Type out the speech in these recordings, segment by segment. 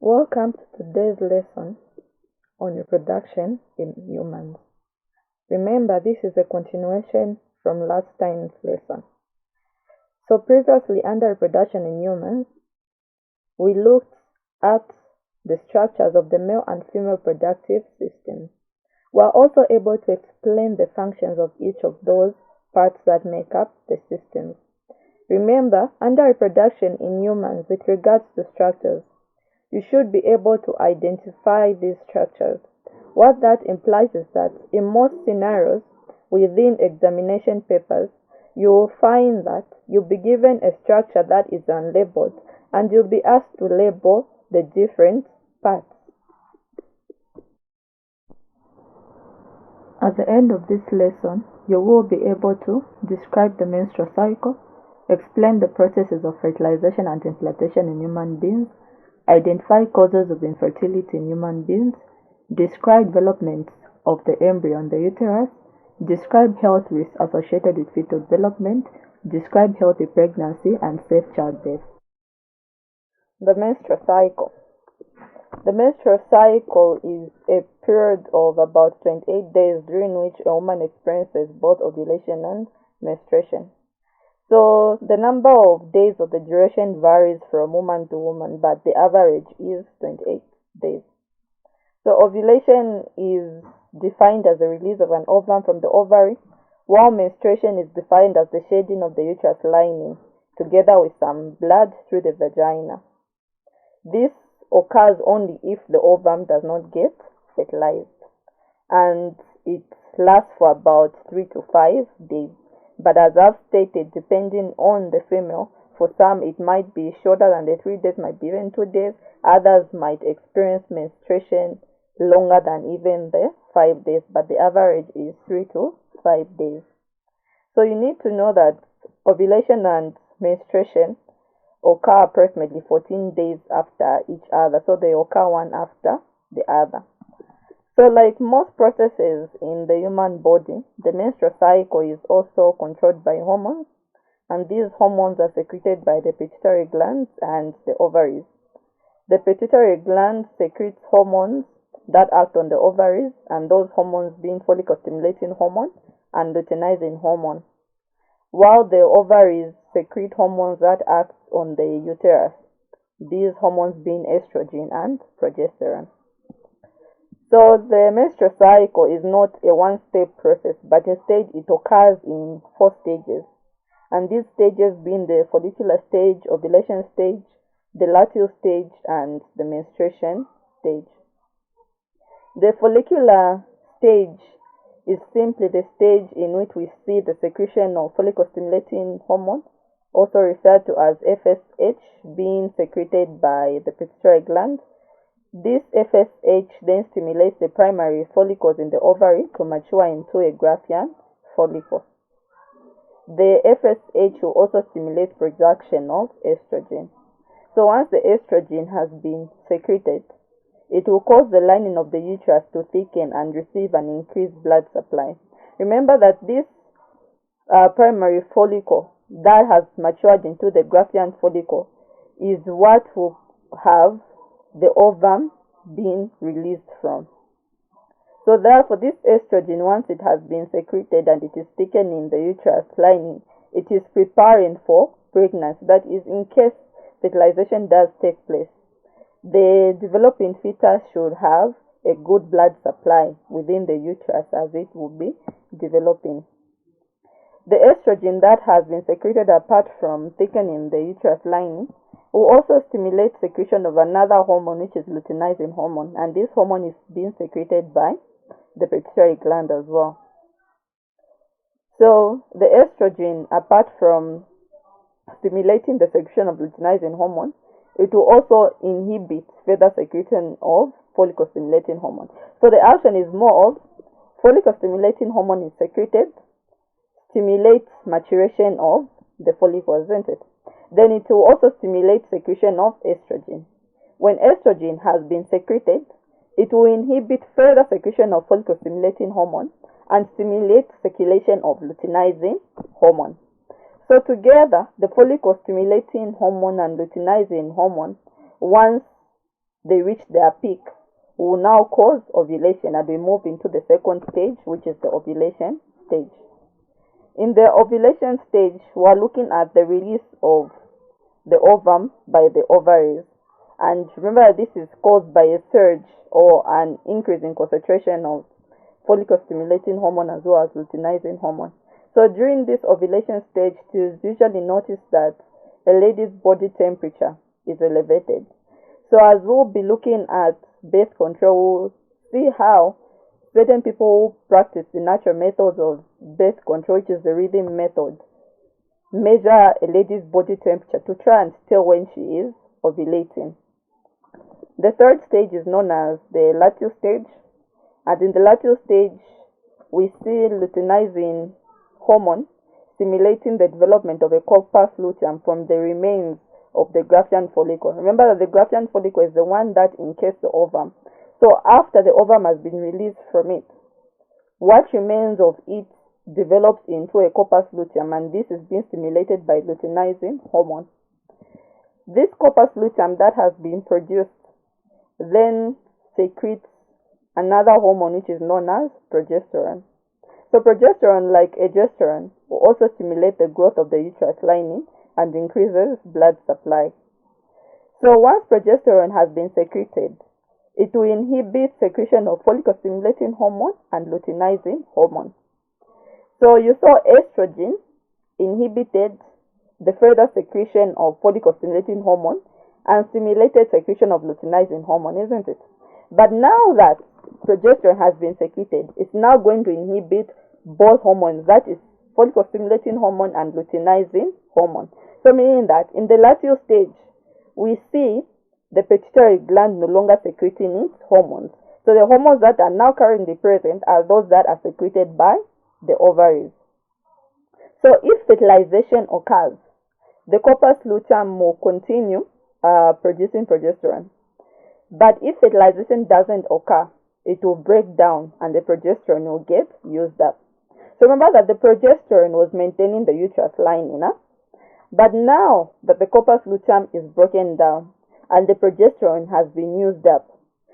Welcome to today's lesson on reproduction in humans. Remember, this is a continuation from last time's lesson. So previously, under reproduction in humans, we looked at the structures of the male and female reproductive systems. We are also able to explain the functions of each of those parts that make up the systems. Remember, under reproduction in humans, with regards to structures, you should be able to identify these structures. What that implies is that in most scenarios within examination papers, you will find that you'll be given a structure that is unlabeled and you'll be asked to label the different parts. At the end of this lesson, you will be able to describe the menstrual cycle, explain the processes of fertilization and implantation in human beings, identify causes of infertility in human beings, describe development of the embryo and the uterus, describe health risks associated with fetal development, describe healthy pregnancy and safe childbirth. The menstrual cycle. The menstrual cycle is a period of about 28 days during which a woman experiences both ovulation and menstruation. So the number of days of the duration varies from woman to woman, but the average is 28 days. So ovulation is defined as the release of an ovum from the ovary, while menstruation is defined as the shedding of the uterus lining together with some blood through the vagina. This occurs only if the ovum does not get fertilized, and it lasts for about 3 to 5 days. But as I've stated, depending on the female, for some it might be shorter than the 3 days, might be even 2 days. Others might experience menstruation longer than even the 5 days, but the average is 3 to 5 days. So you need to know that ovulation and menstruation occur approximately 14 days after each other, so they occur one after the other. So like most processes in the human body, the menstrual cycle is also controlled by hormones, and these hormones are secreted by the pituitary glands and the ovaries. The pituitary gland secretes hormones that act on the ovaries, and those hormones being follicle-stimulating hormone and luteinizing hormone, while the ovaries secrete hormones that act on the uterus, these hormones being estrogen and progesterone. So the menstrual cycle is not a one-step process, but instead it occurs in 4 stages. And these stages being the follicular stage, ovulation stage, the luteal stage, and the menstruation stage. The follicular stage is simply the stage in which we see the secretion of follicle-stimulating hormone, also referred to as FSH, being secreted by the pituitary gland. This FSH then stimulates the primary follicles in the ovary to mature into a Graafian follicle. The FSH will also stimulate production of estrogen. So once the estrogen has been secreted, it will cause the lining of the uterus to thicken and receive an increased blood supply. Remember that this primary follicle that has matured into the Graafian follicle is what will have the ovum being released from. So therefore, this estrogen, once it has been secreted and it is thickening the uterus lining, it is preparing for pregnancy. That is, in case fertilization does take place, the developing fetus should have a good blood supply within the uterus as it will be developing. The estrogen that has been secreted apart from thickening the uterus lining will also stimulate secretion of another hormone, which is luteinizing hormone, and this hormone is being secreted by the pituitary gland as well. So the estrogen, apart from stimulating the secretion of luteinizing hormone, it will also inhibit further secretion of follicle-stimulating hormone. So the action is more of follicle-stimulating hormone is secreted, stimulates maturation of the follicle, isn't it? Then it will also stimulate secretion of estrogen. When estrogen has been secreted, it will inhibit further secretion of follicle-stimulating hormone and stimulate circulation of luteinizing hormone. So together, the follicle-stimulating hormone and luteinizing hormone, once they reach their peak, will now cause ovulation, and we move into the second stage, which is the ovulation stage. In the ovulation stage, we're looking at the release of the ovum by the ovaries. And remember, this is caused by a surge or an increase in concentration of follicle stimulating hormone as well as luteinizing hormone. So during this ovulation stage, it is usually noticed that a lady's body temperature is elevated. So as we'll be looking at birth control, we'll see how certain people who practice the natural methods of birth control, which is the rhythm method, measure a lady's body temperature to try and tell when she is ovulating. The third stage is known as the luteal stage, and in the luteal stage, we see luteinizing hormone stimulating the development of a corpus luteum from the remains of the Graafian follicle. Remember that the Graafian follicle is the one that encases the ovum. So after the ovum has been released from it, what remains of it develops into a corpus luteum, and this is being stimulated by luteinizing hormone. This corpus luteum that has been produced then secretes another hormone which is known as progesterone. So progesterone, like egesterone, will also stimulate the growth of the uterus lining and increases blood supply. So once progesterone has been secreted, it will inhibit secretion of follicle stimulating hormone and luteinizing hormone. So you saw estrogen inhibited the further secretion of follicle stimulating hormone and stimulated secretion of luteinizing hormone, isn't it? But now that progesterone has been secreted, it's now going to inhibit both hormones, that is follicle stimulating hormone and luteinizing hormone. So meaning that in the luteal stage, we see the pituitary gland no longer secreting its hormones. So the hormones that are now currently present are those that are secreted by the ovaries. So if fertilization occurs, the corpus luteum will continue producing progesterone. But if fertilization doesn't occur, it will break down and the progesterone will get used up. So remember that the progesterone was maintaining the uterus lining, but now that the corpus luteum is broken down and the progesterone has been used up,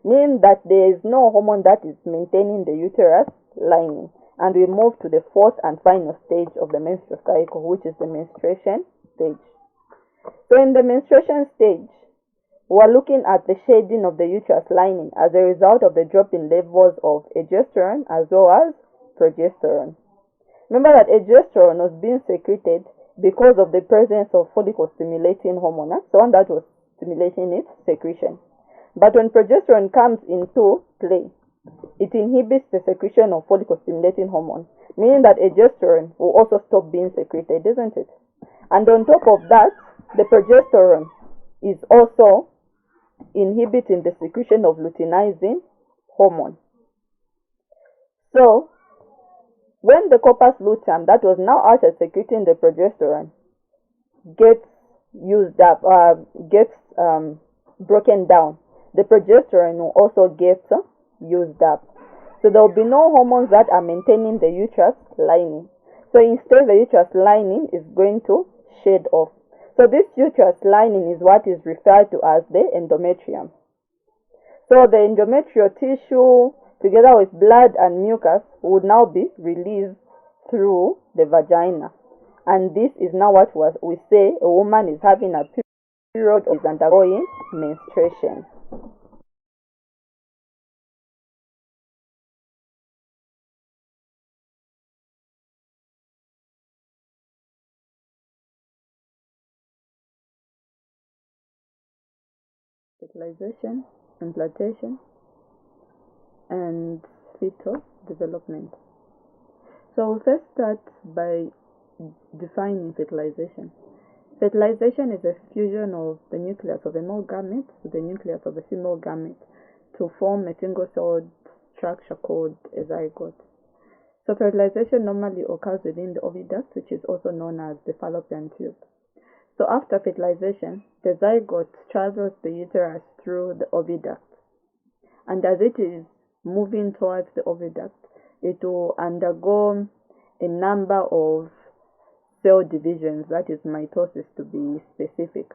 meaning that there is no hormone that is maintaining the uterus lining, and we move to the fourth and final stage of the menstrual cycle, which is the menstruation stage. So in the menstruation stage, we're looking at the shedding of the uterus lining as a result of the drop in levels of egesterone as well as progesterone. Remember that egesterone was being secreted because of the presence of follicle stimulating hormone, so one that was stimulating its secretion. But when progesterone comes into play, it inhibits the secretion of follicle stimulating hormone, meaning that egesterone will also stop being secreted, isn't it? And on top of that, the progesterone is also inhibiting the secretion of luteinizing hormone. So when the corpus luteum that was now out secreting the progesterone gets used up, broken down, the progesterone will also get used up. So there will be no hormones that are maintaining the uterus lining. So instead, the uterus lining is going to shed off. So this uterus lining is what is referred to as the endometrium. So the endometrial tissue, together with blood and mucus, would now be released through the vagina. And this is now what we say a woman is having a period or is undergoing menstruation. Fertilization, implantation, and fetal development. So we'll first start by defining fertilization. Fertilization is a fusion of the nucleus of a male gamete with the nucleus of a female gamete to form a single-celled structure called a zygote. So fertilization normally occurs within the oviduct, which is also known as the fallopian tube. So after fertilization, the zygote travels the uterus through the oviduct. And as it is moving towards the oviduct, it will undergo a number of cell divisions, that is mitosis to be specific.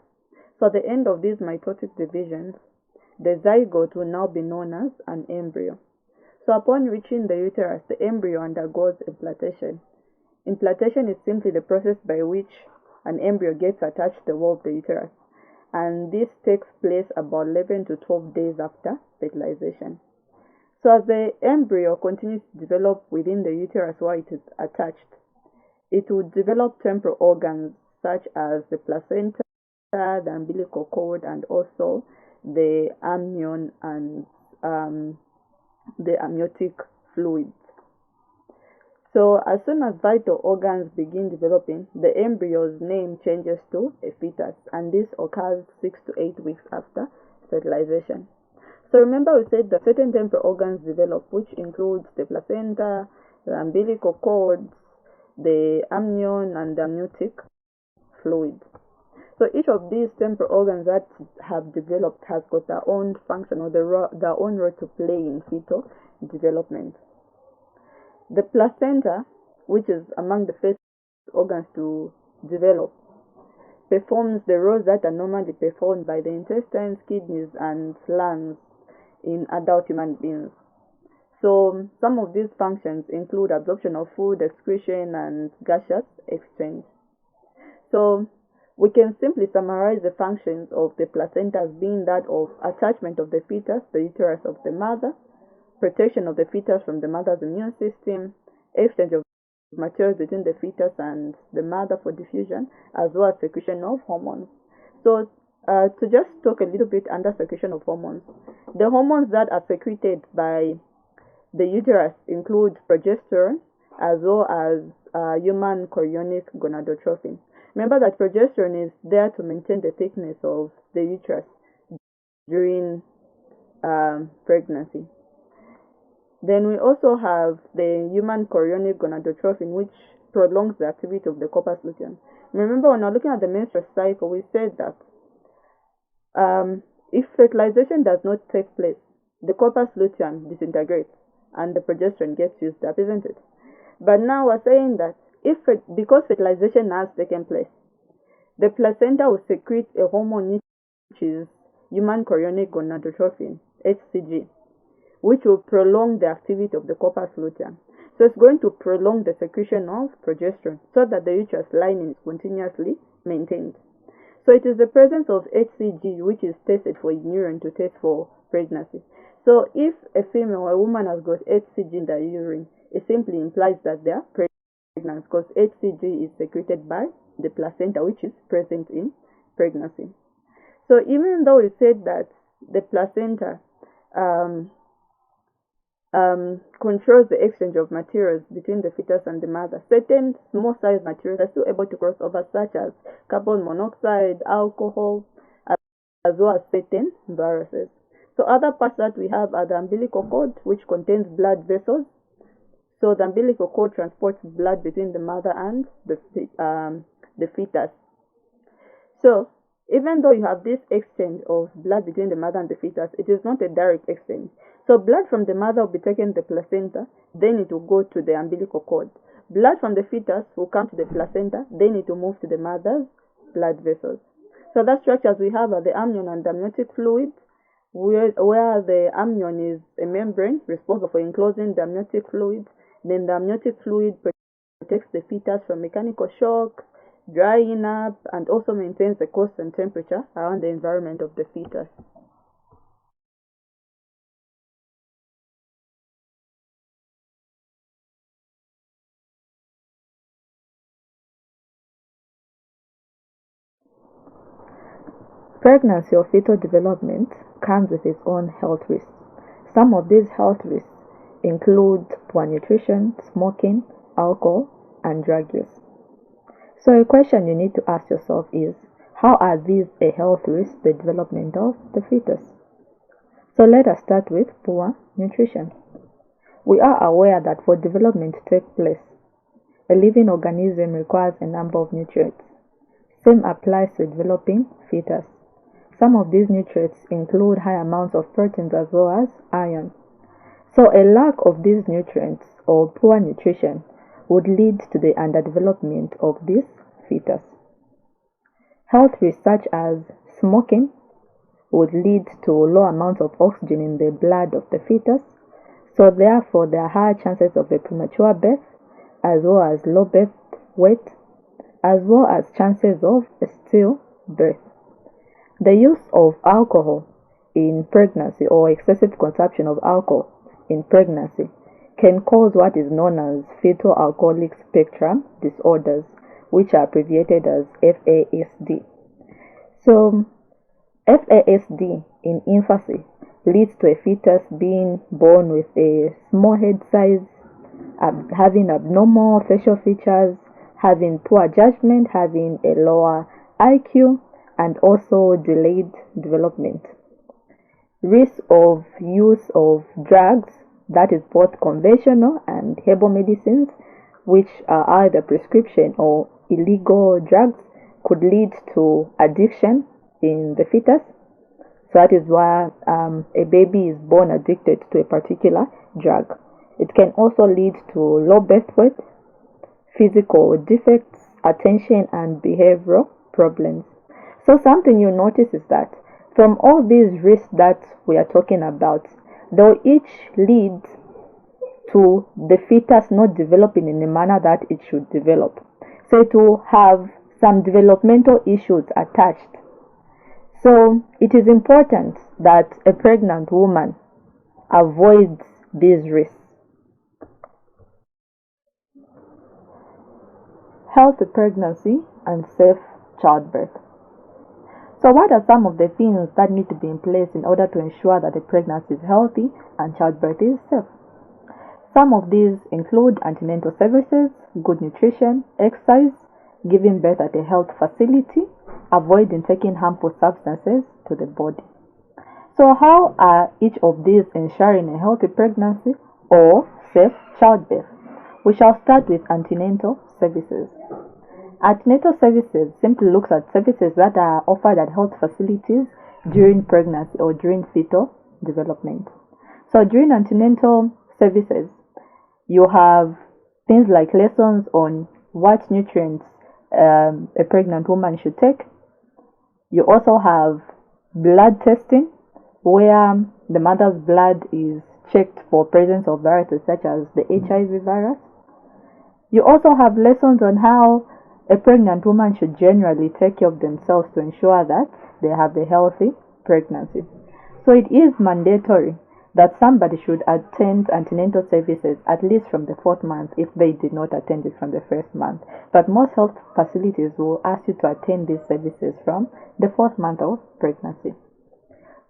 So at the end of these mitotic divisions, the zygote will now be known as an embryo. So upon reaching the uterus, the embryo undergoes implantation. Implantation is simply the process by which an embryo gets attached to the wall of the uterus, and this takes place about 11 to 12 days after fertilization. So as the embryo continues to develop within the uterus while it is attached, it will develop temporal organs such as the placenta, the umbilical cord, and also the amnion and the amniotic fluid. So as soon as vital organs begin developing, the embryo's name changes to a fetus, and this occurs 6 to 8 weeks after fertilization. So remember we said that certain temporal organs develop, which includes the placenta, the umbilical cord, the amnion, and the amniotic fluid. So each of these temporal organs that have developed has got their own function or their own role to play in fetal development. The placenta, which is among the first organs to develop, performs the roles that are normally performed by the intestines, kidneys, and lungs in adult human beings. So some of these functions include absorption of food, excretion, and gaseous exchange. So we can simply summarize the functions of the placenta as being that of attachment of the fetus, the uterus of the mother, protection of the fetus from the mother's immune system, exchange of materials between the fetus and the mother for diffusion, as well as secretion of hormones. So to just talk a little bit under secretion of hormones, the hormones that are secreted by the uterus include progesterone as well as human chorionic gonadotrophin. Remember that progesterone is there to maintain the thickness of the uterus during pregnancy. Then we also have the human chorionic gonadotrophin, which prolongs the activity of the corpus luteum. Remember, when we're looking at the menstrual cycle, we said that if fertilization does not take place, the corpus luteum disintegrates and the progesterone gets used up, isn't it? But now we're saying that because fertilization has taken place, the placenta will secrete a hormone which is human chorionic gonadotrophin, HCG, which will prolong the activity of the corpus luteum. So it's going to prolong the secretion of progesterone so that the uterus lining is continuously maintained. So it is the presence of HCG which is tested for in urine to test for pregnancy. So if a female or a woman has got HCG in their urine, it simply implies that they are pregnant because HCG is secreted by the placenta, which is present in pregnancy. So even though we said that the placenta controls the exchange of materials between the fetus and the mother, certain small sized materials are still able to cross over, such as carbon monoxide, alcohol, as well as certain viruses. So other parts that we have are the umbilical cord, which contains blood vessels. So the umbilical cord transports blood between the mother and the fetus. So even though you have this exchange of blood between the mother and the fetus, it is not a direct exchange. So blood from the mother will be taken to the placenta, then it will go to the umbilical cord. Blood from the fetus will come to the placenta, then it will move to the mother's blood vessels. So the structures we have are the amnion and the amniotic fluid, where the amnion is a membrane responsible for enclosing the amniotic fluid. Then the amniotic fluid protects the fetus from mechanical shock, drying up, and also maintains the constant temperature around the environment of the fetus. Pregnancy or fetal development comes with its own health risks. Some of these health risks include poor nutrition, smoking, alcohol, and drug use. So a question you need to ask yourself is, how are these a health risk to the development of the fetus? So let us start with poor nutrition. We are aware that for development to take place, a living organism requires a number of nutrients. Same applies to developing fetus. Some of these nutrients include high amounts of proteins as well as iron. So a lack of these nutrients or poor nutrition would lead to the underdevelopment of this fetus. Health risks such as smoking, would lead to low amounts of oxygen in the blood of the fetus. So therefore, there are higher chances of a premature birth, as well as low birth weight, as well as chances of a stillbirth. The use of alcohol in pregnancy or excessive consumption of alcohol in pregnancy can cause what is known as fetal alcoholic spectrum disorders, which are abbreviated as FASD. So, FASD in infancy leads to a fetus being born with a small head size, having abnormal facial features, having poor judgment, having a lower IQ, and also delayed development. Risk of use of drugs, that is both conventional and herbal medicines, which are either prescription or illegal drugs, could lead to addiction in the fetus. So that is why a baby is born addicted to a particular drug. It can also lead to low birth weight, physical defects, attention and behavioral problems. So something you notice is that from all these risks that we are talking about, they'll each lead to the fetus not developing in the manner that it should develop. So it will have some developmental issues attached. So it is important that a pregnant woman avoids these risks. Healthy pregnancy and safe childbirth. So what are some of the things that need to be in place in order to ensure that the pregnancy is healthy and childbirth is safe? Some of these include antenatal services, good nutrition, exercise, giving birth at a health facility, avoiding taking harmful substances to the body. So how are each of these ensuring a healthy pregnancy or safe childbirth? We shall start with antenatal services. Antenatal services simply looks at services that are offered at health facilities during pregnancy or during fetal development. So during antenatal services, you have things like lessons on what nutrients a pregnant woman should take. You also have blood testing, where the mother's blood is checked for presence of viruses such as the HIV virus. You also have lessons on how a pregnant woman should generally take care of themselves to ensure that they have a healthy pregnancy. So it is mandatory that somebody should attend antenatal services at least from the 4th month if they did not attend it from the 1st month. But most health facilities will ask you to attend these services from the 4th month of pregnancy.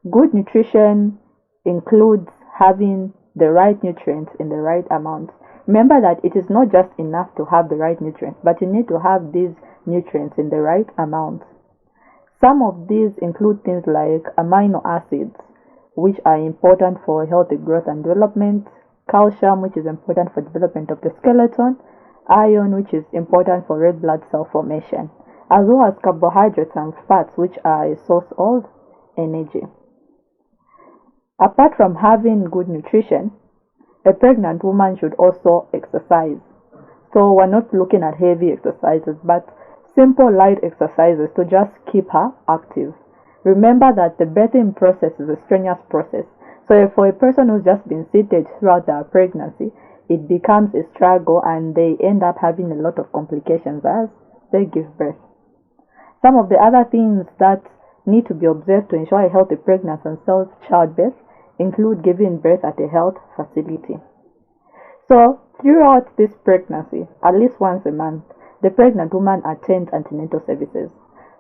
Good nutrition includes having the right nutrients in the right amount. Remember that it is not just enough to have the right nutrients, but you need to have these nutrients in the right amount. Some of these include things like amino acids, which are important for healthy growth and development, calcium, which is important for development of the skeleton, iron, which is important for red blood cell formation, as well as carbohydrates and fats, which are a source of energy. Apart from having good nutrition, a pregnant woman should also exercise. So we're not looking at heavy exercises, but simple light exercises to just keep her active. Remember that the birthing process is a strenuous process. So for a person who's just been seated throughout their pregnancy, it becomes a struggle and they end up having a lot of complications as they give birth. Some of the other things that need to be observed to ensure a healthy pregnancy and safe childbirth include giving birth at a health facility. So throughout this pregnancy, at least once a month, the pregnant woman attends antenatal services.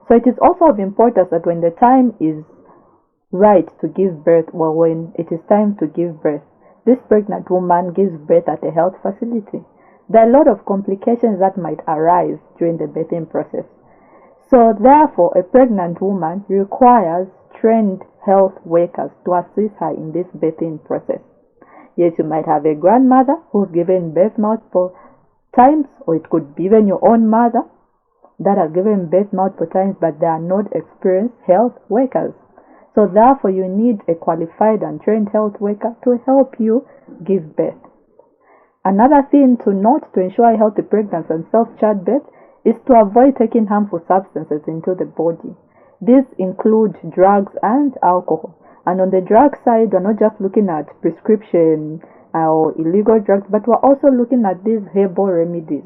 So it is also of importance that when the time is right to give birth, or when it is time to give birth, this pregnant woman gives birth at a health facility. There are a lot of complications that might arise during the birthing process. So therefore, a pregnant woman requires trained health workers to assist her in this birthing process. Yes, you might have a grandmother who's given birth multiple times, or it could be even your own mother that has given birth multiple times, but they are not experienced health workers. So therefore, you need a qualified and trained health worker to help you give birth. Another thing to note to ensure a healthy pregnancy and safe childbirth is to avoid taking harmful substances into the body. These include drugs and alcohol. And on the drug side, we're not just looking at prescription or illegal drugs, but we're also looking at these herbal remedies.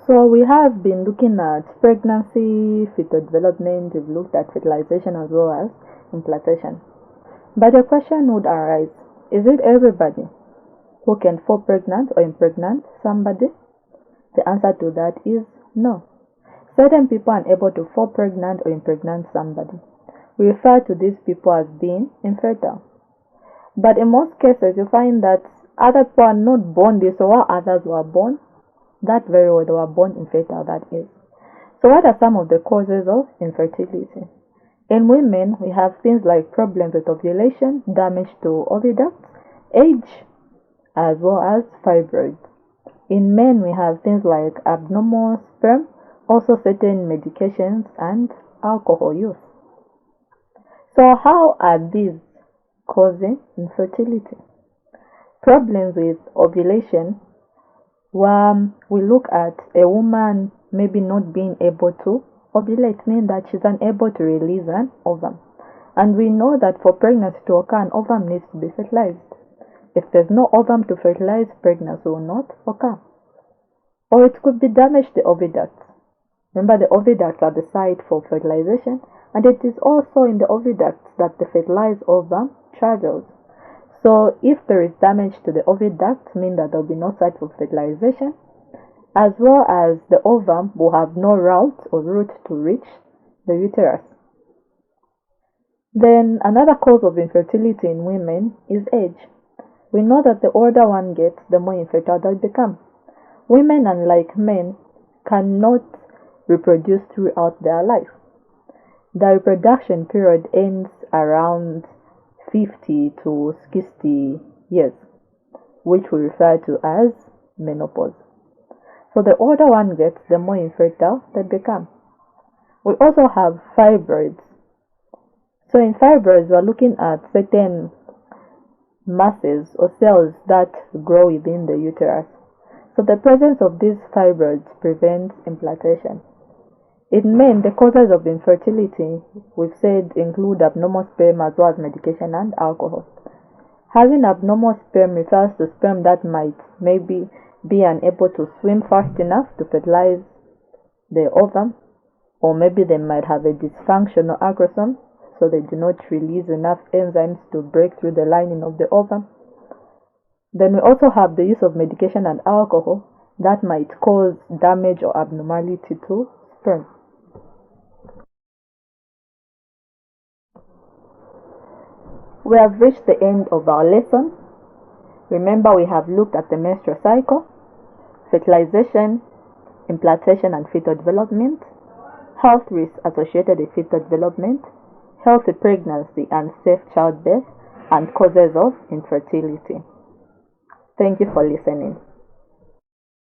So we have been looking at pregnancy, fetal development, we've looked at fertilization as well as implantation. But the question would arise, is it everybody who can fall pregnant or impregnate somebody? The answer to that is no. Certain people are unable to fall pregnant or impregnate somebody. We refer to these people as being infertile. But in most cases, you find that other people are not born this way, while others were born that very way, they were born infertile, that is. So what are some of the causes of infertility? In women, we have things like problems with ovulation, damage to oviducts, age, as well as fibroids. In men, we have things like abnormal sperm, also certain medications and alcohol use. So how are these causing infertility? Problems with ovulation, where we look at a woman maybe not being able to ovulate, meaning that she's unable to release an ovum. And we know that for pregnancy to occur, an ovum needs to be fertilized. If there's no ovum to fertilize, pregnancy will not occur. Or it could be damage to the oviducts. Remember, the oviducts are the site for fertilization, and it is also in the oviducts that the fertilized ovum travels. So if there is damage to the oviduct, meaning that there will be no site for fertilization, as well as the ovum will have no route or route to reach the uterus. Then another cause of infertility in women is age. We know that the older one gets, the more infertile they become. Women, unlike men, cannot reproduce throughout their life. The reproduction period ends around 50 to 60 years, which we refer to as menopause. So the older one gets, the more infertile they become. We also have fibroids. So in fibroids, we're looking at certain masses or cells that grow within the uterus. So the presence of these fibroids prevents implantation. In men, the causes of infertility, we've said, include abnormal sperm as well as medication and alcohol. Having abnormal sperm refers to sperm that might maybe be unable to swim fast enough to fertilize the ovum, or maybe they might have a dysfunctional acrosome, so they do not release enough enzymes to break through the lining of the ovum. Then we also have the use of medication and alcohol that might cause damage or abnormality to sperm. We have reached the end of our lesson. Remember, we have looked at the menstrual cycle, fertilization, implantation and fetal development, health risks associated with fetal development, healthy pregnancy and safe childbirth, and causes of infertility. Thank you for listening.